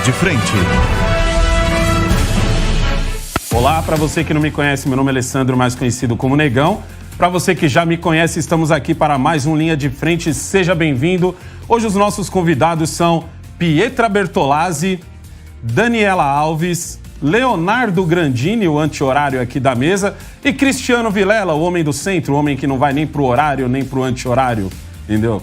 de Frente. Olá, para você que não me conhece, meu nome é Alessandro, mais conhecido como Negão. Para você que já me conhece, estamos aqui para mais um Linha de Frente, seja bem-vindo. Hoje os nossos convidados são Pietra Bertolazzi, Daniela Alves, Leonardo Grandini, o anti-horário aqui da mesa, e Cristiano Vilela, o homem do centro, o homem que não vai nem pro horário, nem pro anti-horário, entendeu?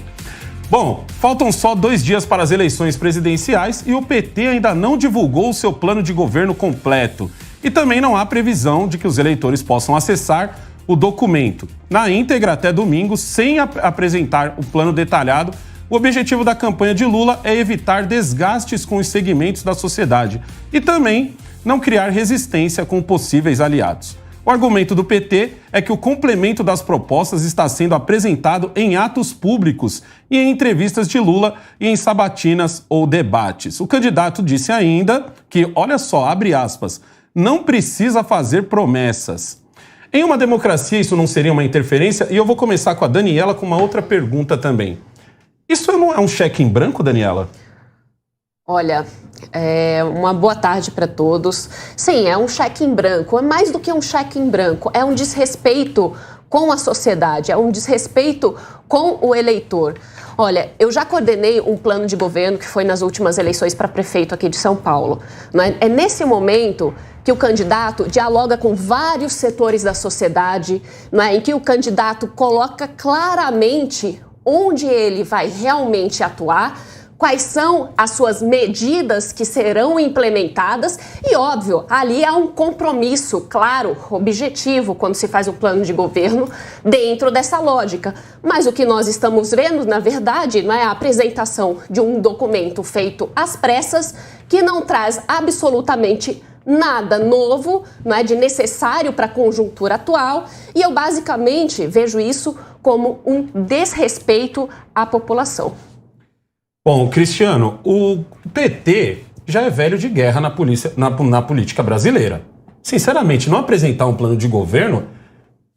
Bom, faltam só 2 dias para as eleições presidenciais e o PT ainda não divulgou o seu plano de governo completo. E também não há previsão de que os eleitores possam acessar o documento na íntegra até domingo, sem apresentar o plano detalhado. O objetivo da campanha de Lula é evitar desgastes com os segmentos da sociedade e também não criar resistência com possíveis aliados. O argumento do PT é que o complemento das propostas está sendo apresentado em atos públicos e em entrevistas de Lula e em sabatinas ou debates. O candidato disse ainda que, olha só, abre aspas, não precisa fazer promessas. Em uma democracia, isso não seria uma interferência? E eu vou começar com a Daniela com uma outra pergunta também. Isso não é um cheque em branco, Daniela? Olha, uma boa tarde para todos. Sim, é um cheque em branco. É mais do que um cheque em branco. É um desrespeito com a sociedade, é um desrespeito com o eleitor. Olha, eu já coordenei um plano de governo que foi nas últimas eleições para prefeito aqui de São Paulo. É nesse momento que o candidato dialoga com vários setores da sociedade, em que o candidato coloca claramente onde ele vai realmente atuar, quais são as suas medidas que serão implementadas e, óbvio, ali há um compromisso, claro, objetivo, quando se faz o plano de governo dentro dessa lógica. Mas o que nós estamos vendo, na verdade, não é a apresentação de um documento feito às pressas que não traz absolutamente nada novo, não é de necessário para a conjuntura atual, e eu basicamente vejo isso como um desrespeito à população. Bom, Cristiano, o PT já é velho de guerra na política brasileira. Sinceramente, não apresentar um plano de governo,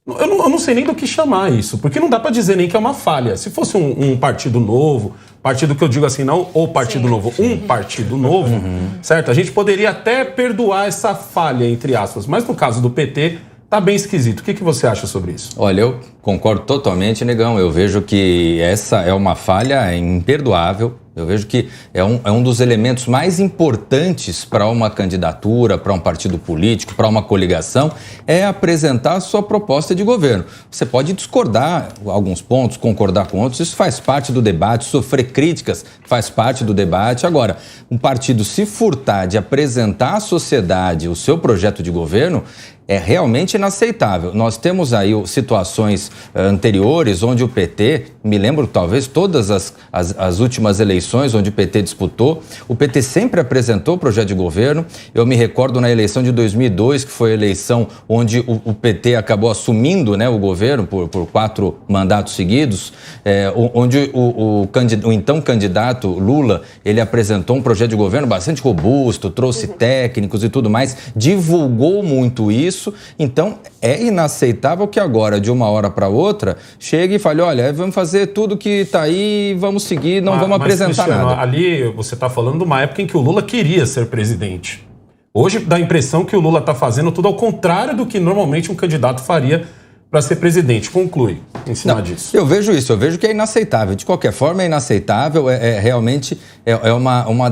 eu não sei nem do que chamar isso, porque não dá para dizer nem que é uma falha. Se fosse um partido novo, partido que eu digo assim, não o partido novo, um partido novo, certo? A gente poderia até perdoar essa falha, entre aspas, mas no caso do PT, tá bem esquisito. O que você acha sobre isso? Olha, eu concordo totalmente, Negão. Eu vejo que essa é uma falha imperdoável. Eu vejo que é um dos elementos mais importantes para uma candidatura, para um partido político, para uma coligação, é apresentar a sua proposta de governo. Você pode discordar alguns pontos, concordar com outros, isso faz parte do debate, sofrer críticas faz parte do debate. Agora, um partido se furtar de apresentar à sociedade o seu projeto de governo é realmente inaceitável. Nós temos aí situações anteriores onde o PT, me lembro talvez todas as últimas eleições onde o PT disputou, o PT sempre apresentou o projeto de governo. Eu me recordo na eleição de 2002, que foi a eleição onde o PT acabou assumindo, né, o governo por 4 mandatos seguidos, onde o então candidato Lula, ele apresentou um projeto de governo bastante robusto, trouxe técnicos e tudo mais, divulgou muito isso. Então, é inaceitável que agora, de uma hora para outra, chegue e fale, olha, vamos fazer tudo que está aí, vamos seguir, não vamos apresentar Cristiano, nada. Ali você está falando de uma época em que o Lula queria ser presidente. Hoje dá a impressão que o Lula está fazendo tudo ao contrário do que normalmente um candidato faria para ser presidente. Conclui em cima disso. Eu vejo isso, eu vejo que é inaceitável. De qualquer forma, é inaceitável, realmente uma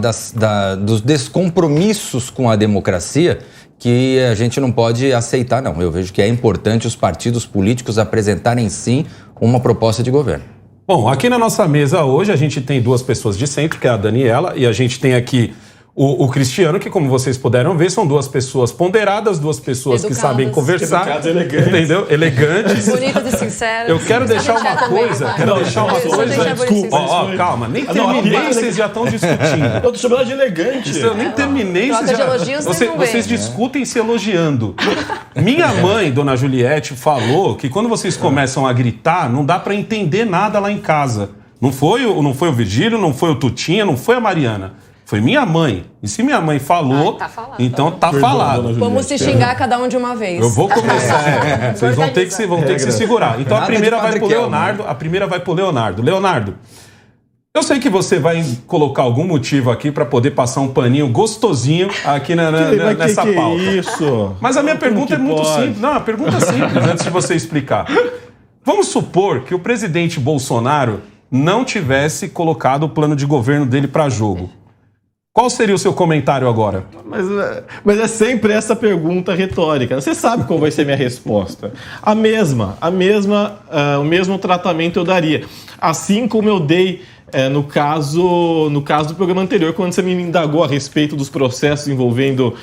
dos descompromissos com a democracia que a gente não pode aceitar, não. Eu vejo que é importante os partidos políticos apresentarem, sim, uma proposta de governo. Bom, aqui na nossa mesa hoje a gente tem 2 pessoas de centro, que é a Daniela, e a gente tem aqui o Cristiano, que como vocês puderam ver, são 2 pessoas ponderadas, 2 pessoas educadas, que sabem conversar, entendeu? Elegantes. Bonitas e sinceras. Eu quero deixar uma coisa, Desculpa, calma, nem terminei, vocês já estão discutindo. Eu tô chamando ela de elegante. Eu nem terminei, vocês discutem se elogiando. Minha mãe, dona Juliette, falou que quando vocês começam a gritar, não dá pra entender nada lá em casa. Não foi o Virgílio, não foi o Tutinha, não foi a Mariana. Foi minha mãe. E se minha mãe falou, tá falado, então tá falado. Vamos se xingar cada um de uma vez. Eu vou começar. Vocês vão ter que se segurar. Então a primeira vai pro Leonardo. A primeira vai pro Leonardo. Leonardo, Eu sei que você vai colocar algum motivo aqui para poder passar um paninho gostosinho aqui nessa pauta. Isso? Mas a minha pergunta é muito simples. Não, a pergunta é simples, antes de você explicar. Vamos supor que o presidente Bolsonaro não tivesse colocado o plano de governo dele para jogo. Qual seria o seu comentário agora? Mas é sempre essa pergunta retórica. Você sabe qual vai ser a minha resposta. O mesmo tratamento eu daria. Assim como eu dei no caso do programa anterior, quando você me indagou a respeito dos processos envolvendo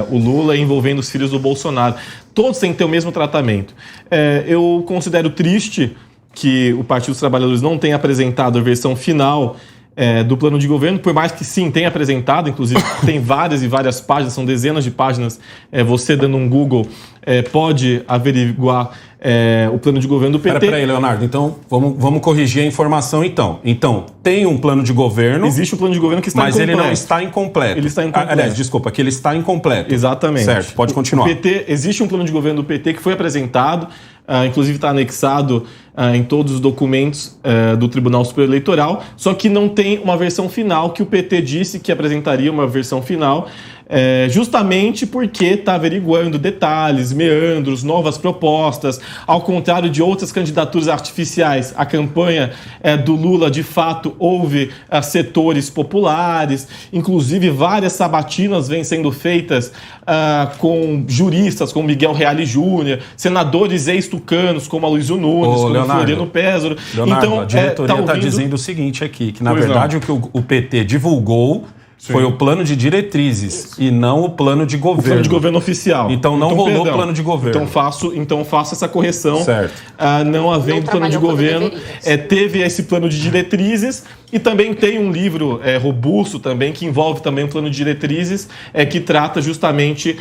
o Lula e envolvendo os filhos do Bolsonaro. Todos têm que ter o mesmo tratamento. Eu considero triste que o Partido dos Trabalhadores não tenha apresentado a versão final do plano de governo, por mais que sim, tenha apresentado, inclusive tem várias e várias páginas, são dezenas de páginas, você dando um Google pode averiguar o plano de governo do PT. Peraí, Leonardo, então vamos corrigir a informação então. Então, tem um plano de governo... Existe um plano de governo que está incompleto. Mas ele não está incompleto. Ele está incompleto. Aliás, desculpa, que ele está incompleto. Exatamente. Certo, pode continuar. Existe um plano de governo do PT que foi apresentado, inclusive está anexado em todos os documentos do Tribunal Superior Eleitoral, só que não tem uma versão final, que o PT disse que apresentaria uma versão final, justamente porque está averiguando detalhes, meandros, novas propostas. Ao contrário de outras candidaturas artificiais, a campanha do Lula, de fato, houve setores populares, inclusive várias sabatinas vêm sendo feitas com juristas como Miguel Reale Júnior, senadores ex-tucanos como Aloysio Nunes, como Floriano Pésaro. Leonardo, então, a diretoria está dizendo o seguinte aqui, que na verdade o que o PT divulgou foi o plano de diretrizes e não o plano de governo. O plano de governo oficial. Então não rolou o plano de governo. Então faço essa correção. Certo. Não havendo plano de governo, teve esse plano de diretrizes e também tem um livro robusto também, que envolve também um plano de diretrizes, que trata justamente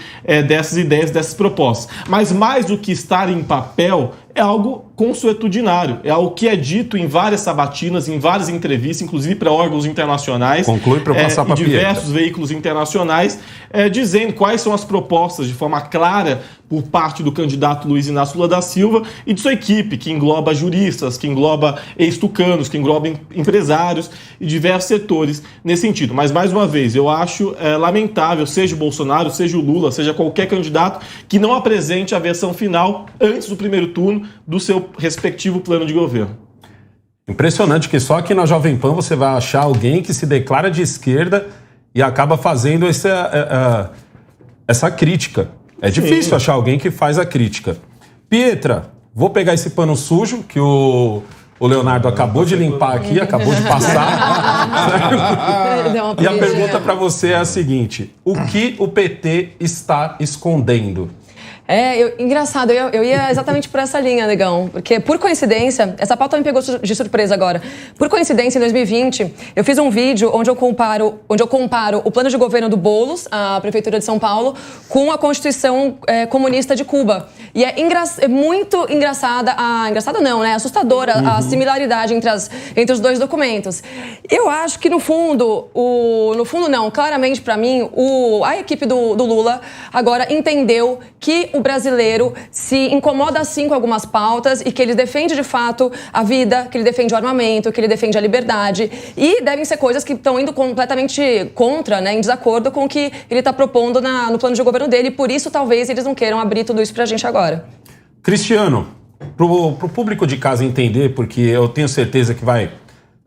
dessas ideias, dessas propostas. Mas mais do que estar em papel, é algo consuetudinário, é algo que é dito em várias sabatinas, em várias entrevistas, inclusive para órgãos internacionais. Conclui para eu passar para diversos veículos internacionais, dizendo quais são as propostas de forma clara por parte do candidato Luiz Inácio Lula da Silva e de sua equipe, que engloba juristas, que engloba ex-tucanos, que engloba empresários e diversos setores nesse sentido. Mas, mais uma vez, eu acho lamentável, seja o Bolsonaro, seja o Lula, seja qualquer candidato, que não apresente a versão final antes do primeiro turno do seu respectivo plano de governo. Impressionante que só aqui na Jovem Pan você vai achar alguém que se declara de esquerda e acaba fazendo essa crítica. É difícil achar alguém que faz a crítica. Pietra, vou pegar esse pano sujo que o Leonardo acabou de limpar aqui, acabou de passar. E a pergunta para você é a seguinte: o que o PT está escondendo? Engraçado, eu ia exatamente por essa linha, Negão, porque por coincidência, essa pauta me pegou de surpresa agora. Por coincidência, em 2020, eu fiz um vídeo onde eu comparo o plano de governo do Boulos, a Prefeitura de São Paulo, com a Constituição comunista de Cuba. E é muito engraçada, assustadora a similaridade entre os dois documentos. Eu acho que no fundo não, claramente para mim, a equipe do Lula agora entendeu que o brasileiro se incomoda sim com algumas pautas e que ele defende de fato a vida, que ele defende o armamento, que ele defende a liberdade, e devem ser coisas que estão indo completamente contra, em desacordo com o que ele está propondo no plano de governo dele, e por isso talvez eles não queiram abrir tudo isso pra gente agora. Cristiano, pro público de casa entender, porque eu tenho certeza que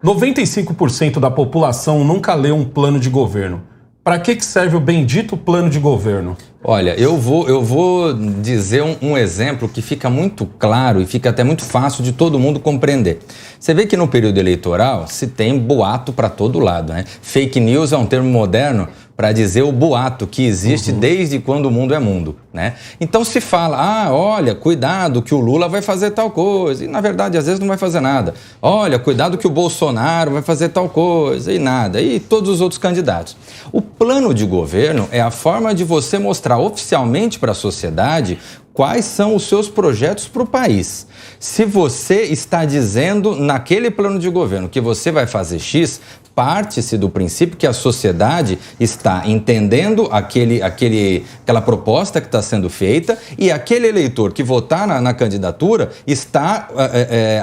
95% da população nunca leu um plano de governo. Para que serve o bendito plano de governo? Olha, eu vou dizer um exemplo que fica muito claro e fica até muito fácil de todo mundo compreender. Você vê que no período eleitoral se tem boato para todo lado, né? Fake news é um termo moderno para dizer o boato que existe desde quando o mundo é mundo, né? Então se fala, olha, cuidado que o Lula vai fazer tal coisa, e na verdade às vezes não vai fazer nada. Olha, cuidado que o Bolsonaro vai fazer tal coisa, e nada, e todos os outros candidatos. O plano de governo é a forma de você mostrar oficialmente para a sociedade quais são os seus projetos para o país. Se você está dizendo naquele plano de governo que você vai fazer X, parte-se do princípio que a sociedade está entendendo aquela proposta que está sendo feita e aquele eleitor que votar na candidatura está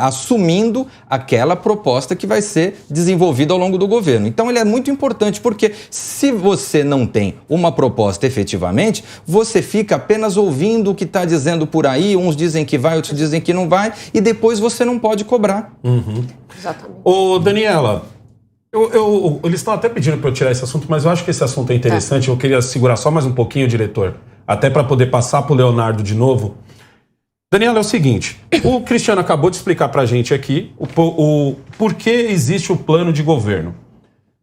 assumindo aquela proposta que vai ser desenvolvida ao longo do governo. Então, ele é muito importante porque se você não tem uma proposta efetivamente, você fica apenas ouvindo o que está dizendo por aí, uns dizem que vai, outros dizem que não vai, e depois você não pode cobrar. Exatamente. Ô, Daniela, eles estão até pedindo para eu tirar esse assunto, mas eu acho que esse assunto é interessante. Eu queria segurar só mais um pouquinho, diretor, até para poder passar para o Leonardo de novo. Daniela, é o seguinte, o Cristiano acabou de explicar para a gente aqui o porquê existe o plano de governo,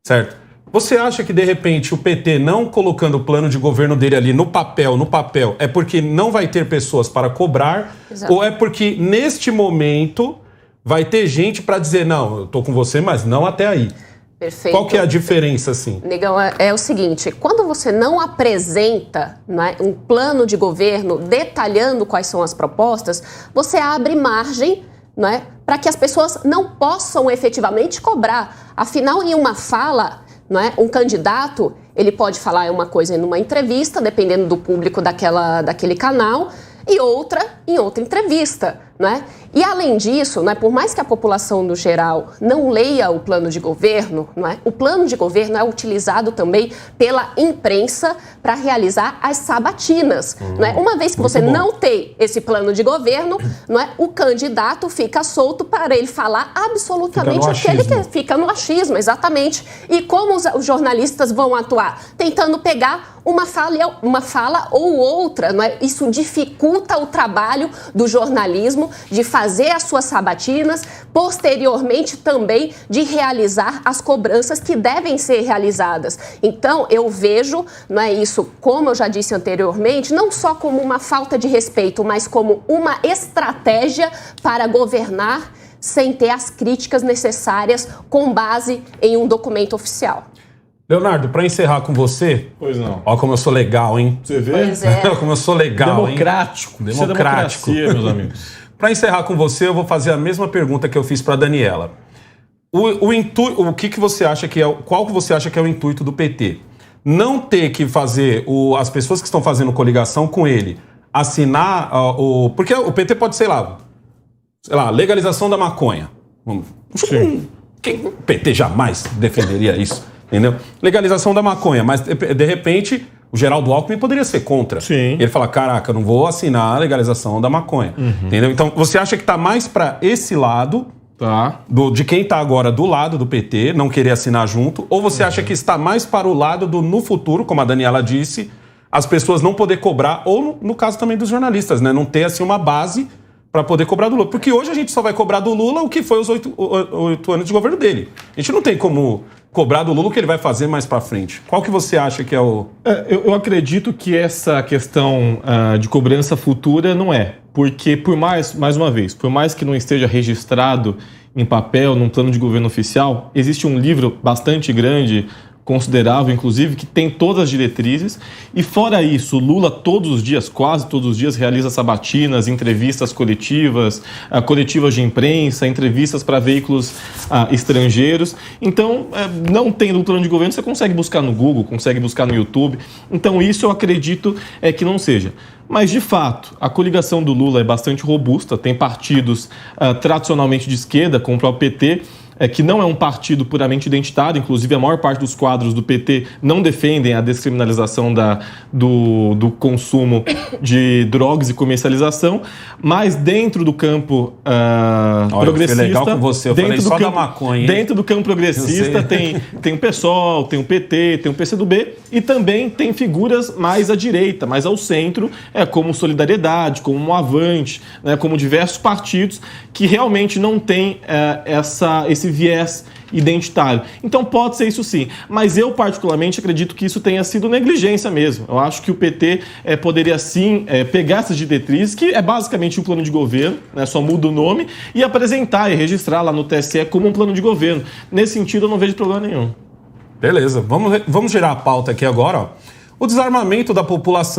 certo? Você acha que, de repente, o PT não colocando o plano de governo dele ali no papel, é porque não vai ter pessoas para cobrar? Exato. Ou é porque, neste momento, vai ter gente para dizer, não, eu tô com você, mas não até aí? Perfeito. Qual que é a diferença, assim? Negão, é o seguinte, quando você não apresenta, né, um plano de governo detalhando quais são as propostas, você abre margem, né, para que as pessoas não possam efetivamente cobrar. Afinal, em uma fala, né, um candidato, ele pode falar uma coisa numa entrevista, dependendo do público daquele canal, e outra em outra entrevista, né? E além disso, né, por mais que a população no geral não leia o plano de governo, né, o plano de governo é utilizado também pela imprensa para realizar as sabatinas. Né? Uma vez que você não tem esse plano de governo, né, o candidato fica solto para ele falar absolutamente aquele que fica no achismo, exatamente. E como os jornalistas vão atuar? Tentando pegar uma fala ou outra, não é? Isso dificulta o trabalho do jornalismo de fazer as suas sabatinas, posteriormente também de realizar as cobranças que devem ser realizadas. Então, eu vejo, não é isso, como eu já disse anteriormente, não só como uma falta de respeito, mas como uma estratégia para governar sem ter as críticas necessárias com base em um documento oficial. Leonardo, para encerrar com você... Pois não. Olha como eu sou legal, hein? Você vê? Pois é. Como eu sou legal, Democrático. Hein? Democrático. Isso é democracia, meus amigos. Para encerrar com você, eu vou fazer a mesma pergunta que eu fiz para a Daniela. O que você acha que é... Qual que você acha que é o intuito do PT? Não ter que fazer as pessoas que estão fazendo coligação com ele assinar porque o PT pode, sei lá, legalização da maconha. Sim. O PT jamais defenderia isso. Entendeu? Legalização da maconha, mas de repente o Geraldo Alckmin poderia ser contra. Sim. Ele fala, caraca, eu não vou assinar a legalização da maconha. Entendeu? Então, você acha que está mais para esse lado, tá, de quem está agora do lado do PT, não querer assinar junto, ou você acha que está mais para o lado no futuro, como a Daniela disse, as pessoas não poder cobrar, ou no caso também dos jornalistas, né? Não ter assim uma base para poder cobrar do Lula. Porque hoje a gente só vai cobrar do Lula o que foi os 8 anos de governo dele. A gente não tem como cobrar do Lula o que ele vai fazer mais para frente. Qual que você acha que é o... Eu acredito que essa questão de cobrança futura não é. Porque, mais uma vez, por mais que não esteja registrado em papel, num plano de governo oficial, existe um livro bastante grande, considerável, inclusive, que tem todas as diretrizes. E fora isso, Lula todos os dias, quase todos os dias, realiza sabatinas, entrevistas coletivas, coletivas de imprensa, entrevistas para veículos estrangeiros. Então, não tendo um plano de governo, você consegue buscar no Google, consegue buscar no YouTube. Então, isso eu acredito que não seja. Mas, de fato, a coligação do Lula é bastante robusta, tem partidos tradicionalmente de esquerda, como o próprio PT, que não é um partido puramente identitário, inclusive a maior parte dos quadros do PT não defendem a descriminalização do consumo de drogas e comercialização, mas dentro do campo progressista... legal com você, eu falei só da maconha. Dentro do campo progressista tem o PSOL, tem o PT, tem o PCdoB e também tem figuras mais à direita, mais ao centro, como Solidariedade, como o Avante, né, como diversos partidos que realmente não têm esse viés identitário. Então pode ser isso sim, mas eu particularmente acredito que isso tenha sido negligência mesmo. Eu acho que o PT poderia sim pegar essas diretrizes, que é basicamente um plano de governo, né, só muda o nome, e apresentar e registrar lá no TSE como um plano de governo. Nesse sentido eu não vejo problema nenhum. Beleza, vamos girar a pauta aqui agora. Ó. O desarmamento da população